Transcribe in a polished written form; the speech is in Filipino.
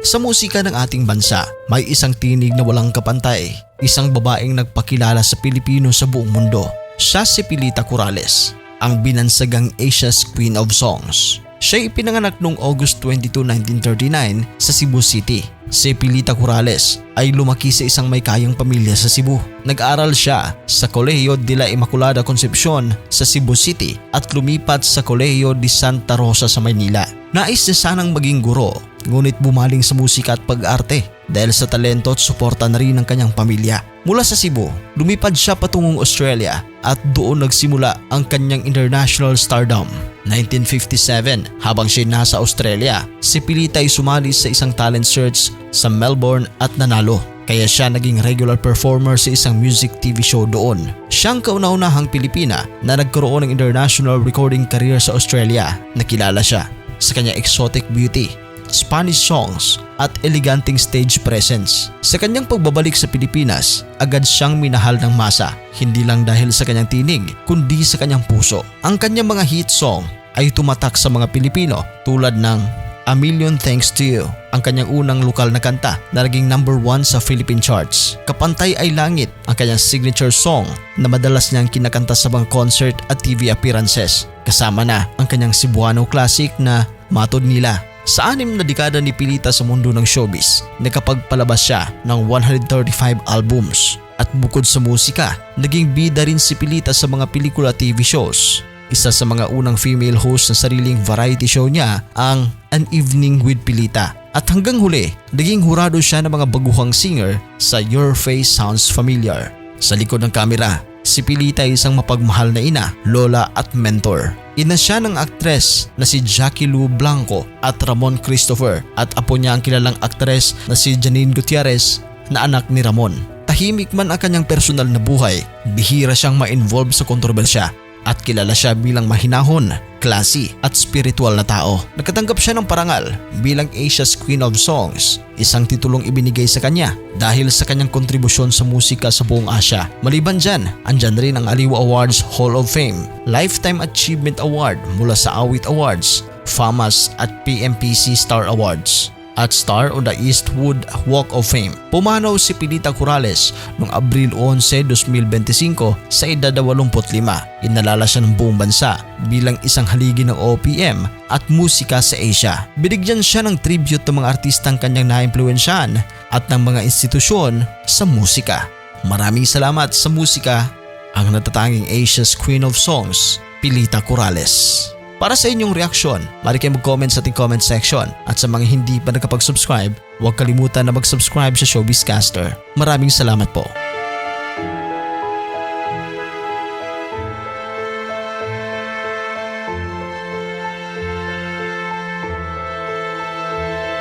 Sa musika ng ating bansa, may isang tinig na walang kapantay, isang babaeng nagpakilala sa Pilipino sa buong mundo. Siya si Pilita Corrales, ang binansagang Asia's Queen of Songs. Siya ipinanganak noong August 22, 1939 sa Cebu City. Si Pilita Corrales ay lumaki sa isang may kayang pamilya sa Cebu. Nag-aral siya sa Colegio de la Immaculada Concepcion sa Cebu City at lumipat sa Colegio de Santa Rosa sa Maynila. Nais niya sanang maging guro, ngunit bumaling sa musika at pag-arte dahil sa talento at suporta na rin ng kanyang pamilya. Mula sa Cebu, lumipad siya patungong Australia at doon nagsimula ang kanyang international stardom. 1957, habang siya nasa Australia, si Pilita ay sumali sa isang talent search sa Melbourne at nanalo. Kaya siya naging regular performer sa isang music TV show doon. Siyang kauna-unahang Pilipina na nagkaroon ng international recording career sa Australia. Nakilala siya sa kanyang exotic beauty, Spanish songs at eleganteng stage presence. Sa kanyang pagbabalik sa Pilipinas, agad siyang minahal ng masa, hindi lang dahil sa kanyang tinig kundi sa kanyang puso. Ang kanyang mga hit song ay tumatak sa mga Pilipino tulad ng A Million Thanks to You, ang kanyang unang lokal na kanta na naging number 1 sa Philippine charts. Kapantay ay Langit, ang kanyang signature song na madalas niyang kinakanta sa mga concert at TV appearances. Kasama na ang kanyang Cebuano classic na Matod Nila. Sa 6 na dekada ni Pilita sa mundo ng showbiz, nakapagpalabas siya ng 135 albums. At bukod sa musika, naging bida rin si Pilita sa mga pelikula at TV shows. Isa sa mga unang female host ng sariling variety show niya ang An Evening with Pilita. At hanggang huli, naging hurado siya ng mga baguhang singer sa Your Face Sounds Familiar. Sa likod ng kamera, si Pilita ay isang mapagmahal na ina, lola at mentor. Ina siya ng aktres na si Jackie Lou Blanco at Ramon Christopher at apo niya ang kilalang aktres na si Janine Gutierrez na anak ni Ramon. Tahimik man ang kanyang personal na buhay, bihira siyang ma-involve sa kontrobersya at kilala siya bilang mahinahon, classy at spiritual na tao. Nagkatanggap siya ng parangal bilang Asia's Queen of Songs, isang titulong ibinigay sa kanya dahil sa kanyang kontribusyon sa musika sa buong Asia. Maliban dyan, andyan rin ang Aliw Awards Hall of Fame, Lifetime Achievement Award mula sa Awit Awards, FAMAS at PMPC Star Awards at Star on the Eastwood Walk of Fame. Pumanaw si Pilita Corrales noong Abril 11, 2025 sa edad 85. Inalala siya ng buong bansa bilang isang haligi ng OPM at musika sa Asia. Binigyan siya ng tribute ng mga artistang kanyang naimpluwensyahan at ng mga institusyon sa musika. Maraming salamat sa musika, ang natatanging Asia's Queen of Songs, Pilita Corrales. Para sa inyong reaksyon, maaari kayong mag-comment sa ating comment section at sa mga hindi pa nakapag-subscribe, huwag kalimutan na mag-subscribe sa Showbizcaster. Maraming salamat po.